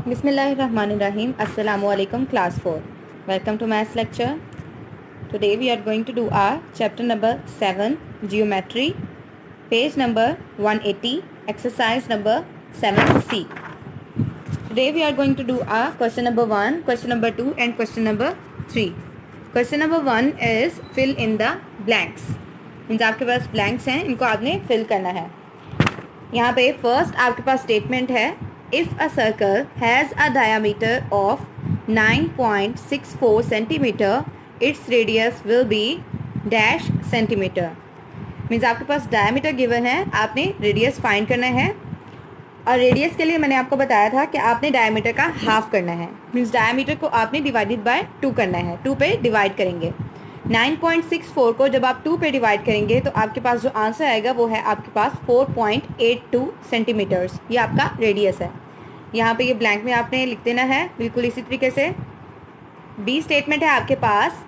Bismillahirrahmanirrahim. Assalamu alaikum class 4. Welcome to maths lecture. Today we are going to do our chapter number 7 geometry, page number 180, exercise number 7C. Today we are going to do our question number 1, question number 2 and question number 3. Question number 1 is fill in the blanks. Means आपके पास blanks हैं, इनको आपने fill करना है. यहाँ पे first आपके पास statement है, if a circle has a diameter of 9.64 centimetre its radius will be dash centimetre. Means आपके पास डायामीटर गिवन है, आपने रेडियस फाइंड करना है. और रेडियस के लिए मैंने आपको बताया था कि आपने डायामीटर का हाफ करना है. मीन्स डायामीटर को आपने डिवाइडेड बाय 2 करना है. 2 पे डिवाइड करेंगे. 9.64 को जब आप 2 पे डिवाइड करेंगे तो आपके पास जो आंसर आएगा वो है आपके पास 4.82 सेंटीमीटर्स. ये आपका रेडियस है. यहाँ पे ये ब्लैंक में आपने लिख देना है बिल्कुल इसी तरीके से. बी स्टेटमेंट है आपके पास,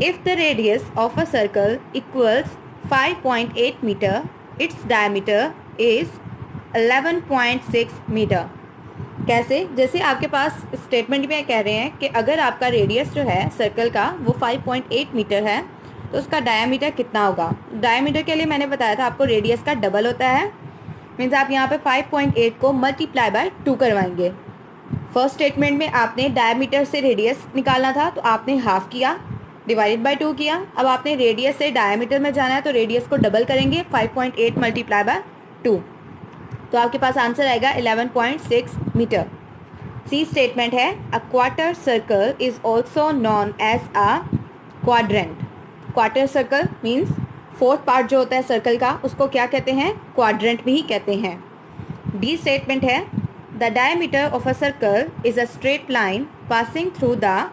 if the radius of a circle equals 5.8 metre it's diameter is 11.6 metre. कैसे? जैसे आपके पास स्टेटमेंट में कह रहे हैं कि अगर आपका रेडियस जो है सर्कल का वो 5.8 मीटर है तो उसका डायामीटर कितना होगा. डायामीटर के लिए मैंने बताया था आपको रेडियस का डबल होता है. मीन्स आप यहाँ पे 5.8 को मल्टीप्लाई बाय 2 करवाएंगे. फर्स्ट स्टेटमेंट में आपने डायामीटर से रेडियस निकालना था तो आपने हाफ किया, डिवाइडेड बाय 2 किया. अब आपने रेडियस से डायामीटर में जाना है तो रेडियस को डबल करेंगे, 5.8 मल्टीप्लाई बाय 2, तो आपके पास आंसर आएगा 11.6 मीटर. सी स्टेटमेंट है, a quarter circle is also known as a quadrant. Quarter circle means fourth part जो होता है सर्कल का उसको क्या कहते हैं? क्वाड्रेंट भी कहते हैं. डी स्टेटमेंट है, the diameter of a circle is a straight line passing through the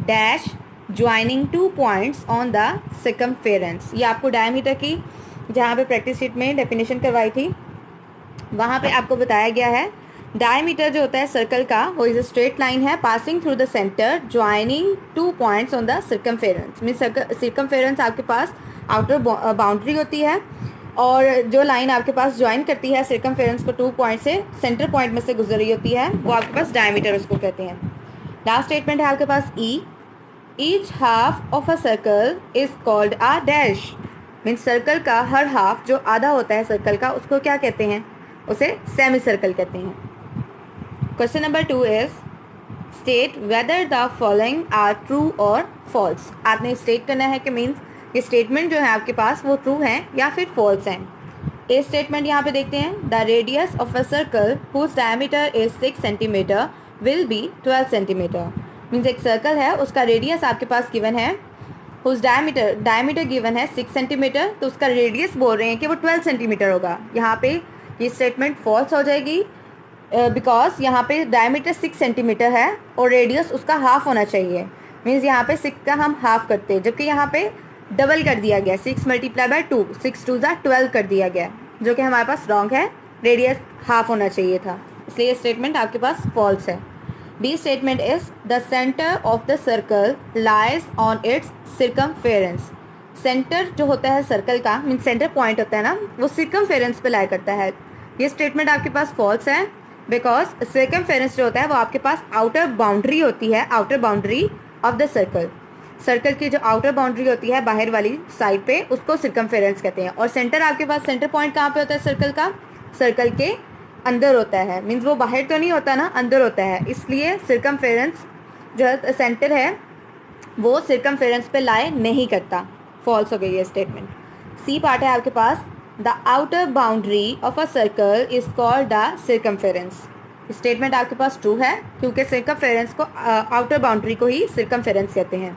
dash joining 2 points on the circumference. ये आपको डायमीटर की जहाँ पे प्रैक्टिस शीट में डेफिनेशन करवाई थी वहाँ पे आपको बताया गया है डायमीटर जो होता है सर्कल का वो इज अ स्ट्रेट लाइन है passing through the centre joining 2 points on the circumference. Means circumference आपके पास आउटर बाउंड्री होती है और जो लाइन आपके पास ज्वाइन करती है सर्कमफेरेंस को 2 पॉइंट से सेंटर पॉइंट में से गुजर रही होती है वो आपके पास डायमीटर उसको कहते हैं. लास्ट स्टेटमेंट है आपके पास E, each half of a circle is called a dash. Means circle का हर हाफ जो आधा होता है सर्कल का उसको क्या कहते हैं? उसे सेमी सर्कल कहते हैं. Question number 2 is state whether the following are true और फॉल्स. आपने स्टेट करना है कि मीन्स ये स्टेटमेंट जो है आपके पास वो ट्रू हैं या फिर फॉल्स हैं. ए स्टेटमेंट यहाँ पे देखते हैं, the radius of a circle whose diameter is 6 centimetre will be 12 centimetre. Means एक सर्कल है उसका रेडियस आपके पास गिवन है, हुज डायमीटर गिवन है 6 सेंटीमीटर तो उसका रेडियस बोल रहे हैं कि वो 12 सेंटीमीटर होगा. यहाँ पे ये स्टेटमेंट फॉल्स हो जाएगी बिकॉज यहाँ पे डायमीटर 6 सेंटीमीटर है और रेडियस उसका हाफ होना चाहिए. मीन्स यहाँ पे 6 का हम हाफ करते हैं जबकि यहाँ पे डबल कर दिया गया, 6 मल्टीप्लाई बाय 2, 6 2 ज़ा 12 कर दिया गया जो कि हमारे पास रॉन्ग है. रेडियस हाफ होना चाहिए था, इसलिए स्टेटमेंट आपके पास फॉल्स है. B statement is the centre of the circle lies on its circumference. Centre जो होता है सर्कल का मीन्स सेंटर पॉइंट होता है ना वो सर्कमफेरेंस पे लाई करता है. ये स्टेटमेंट आपके पास फॉल्स है बिकॉज सर्कमफेरेंस जो होता है वो आपके पास आउटर बाउंड्री होती है, outer boundary of the circle. Circle की जो आउटर बाउंड्री होती है बाहर वाली साइड पे उसको सर्कमफेरेंस कहते हैं. और सेंटर आपके पास सेंटर पॉइंट कहाँ पे होता है सर्कल का? सर्कल के अंदर होता है. मीन्स वो बाहर तो नहीं होता ना, अंदर होता है. इसलिए सर्कमफेरेंस जो सेंटर है वो सर्कमफेरेंस पे लाई नहीं करता. फॉल्स हो गई है स्टेटमेंट. सी पार्ट है आपके पास, the outer boundary of a circle is called the circumference. Statement आपके पास ट्रू है क्योंकि सर्कमफेरेंस को आउटर बाउंड्री को ही सर्कमफेरेंस कहते हैं.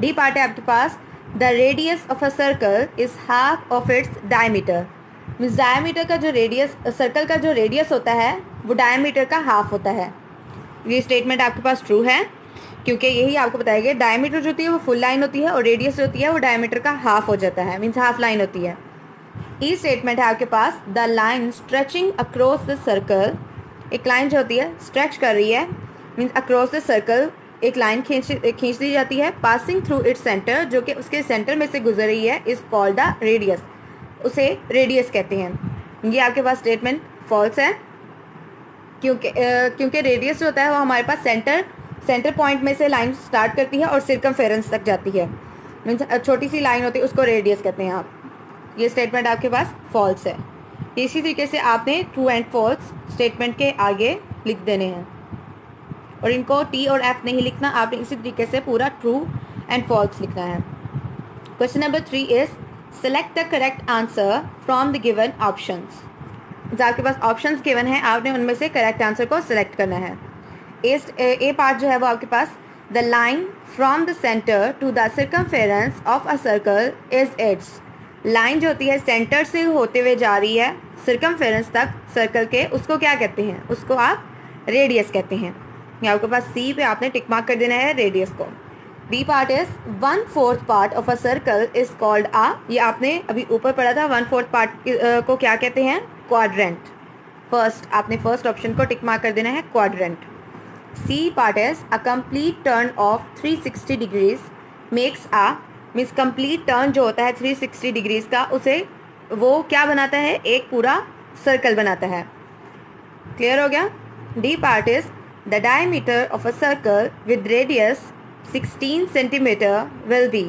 डी पार्ट है आपके पास, the radius of a circle is half of its diameter. Means diameter का जो रेडियस सर्कल का जो रेडियस होता है वो डायमीटर का हाफ होता है. ये स्टेटमेंट आपके पास ट्रू है क्योंकि यही आपको बताया गया डायमीटर जो होती है वो फुल लाइन होती है और रेडियस जो होती है वो डायमीटर का हाफ हो जाता है, मीन्स हाफ लाइन होती है. ई स्टेटमेंट है आपके पास, the line stretching across the circle. एक लाइन जो होती है स्ट्रेच कर रही है मीन्स अक्रॉस द सर्कल एक लाइन खींच दी जाती है पासिंग थ्रू इट्स सेंटर जो कि उसके सेंटर में से गुजर रही है इज कॉल्ड द रेडियस. उसे रेडियस कहते हैं. ये आपके पास स्टेटमेंट फॉल्स है क्योंकि रेडियस जो होता है वो हमारे पास सेंटर पॉइंट में से लाइन स्टार्ट करती है और सिरकमफेरेंस तक जाती है, मीन्स छोटी सी लाइन होती है, उसको रेडियस कहते हैं आप। ये स्टेटमेंट आपके पास फॉल्स है। इसी तरीके से आपने ट्रू एंड फॉल्स स्टेटमेंट के आगे लिख देने हैं और इनको टी और एफ नहीं लिखना, आपने इसी तरीके से पूरा ट्रू एंड फॉल्स लिखना है। Question number 3 is select the correct answer from the given options. आपके पास ऑप्शंस गिवन है, आपने उनमें से करेक्ट आंसर को सिलेक्ट करना है। ए पार्ट जो है वो आपके पास the line from the centre to the circumference of a circle is its. Line जो होती है सेंटर से होते हुए जा रही है सर्कमफेरेंस तक सर्कल के, उसको क्या कहते हैं? उसको आप रेडियस कहते हैं। यहाँ आपके पास सी पे आपने टिक मार्क कर देना है रेडियस को। B part is 1/4 part of a circle is called आ, ये आपने अभी ऊपर पढ़ा था, 1/4 पार्ट को क्या कहते हैं? क्वाड्रेंट। आपने फर्स्ट ऑप्शन को टिक मार्क कर देना है quadrant. C part is a complete turn of 360 degrees makes a, means complete turn जो होता है 360 डिग्रीज का, उसे वो क्या बनाता है? एक पूरा सर्कल बनाता है। क्लियर हो गया? D part is the diameter of a circle with radius 16 centimetre will B.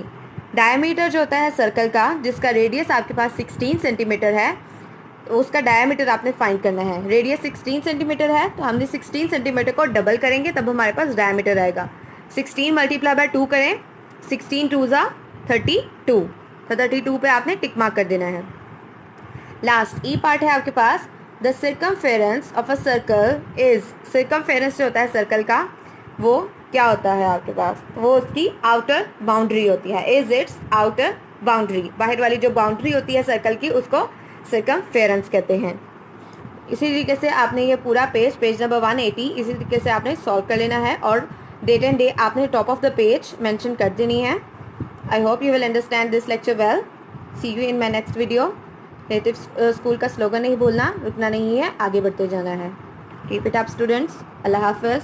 Diameter जो होता है सर्कल का, जिसका रेडियस आपके पास 16 सेंटीमीटर है, उसका डायमीटर आपने फाइंड करना है। रेडियस 16 सेंटीमीटर है तो हमने 16 सेंटीमीटर को डबल करेंगे तब हमारे पास डायमीटर आएगा। 16 मल्टीप्लाई बाय 2 करें, 16 2 ज़ा 32, तो 32 पे आपने टिक मार्क कर देना है। लास्ट ई पार्ट है आपके पास the circumference of a circle is. Circumference जो होता है सर्कल का, वो क्या होता है आपके पास? वो उसकी आउटर बाउंड्री होती है। इज इट्स आउटर बाउंड्री, बाहर वाली जो बाउंड्री होती है सर्कल की, उसको सर्कमफेरेंस कहते हैं। इसी तरीके से आपने ये पूरा पेज नंबर 180 इसी तरीके से आपने सॉल्व कर लेना है और डेट एंड डे आपने top of the page mention कर देनी है। I hope you will understand this lecture well. See you in my next video. Native school का स्लोगन नहीं भूलना, रुकना नहीं है, आगे बढ़ते जाना है। Keep it up students. अल्लाह हाफ़िज़।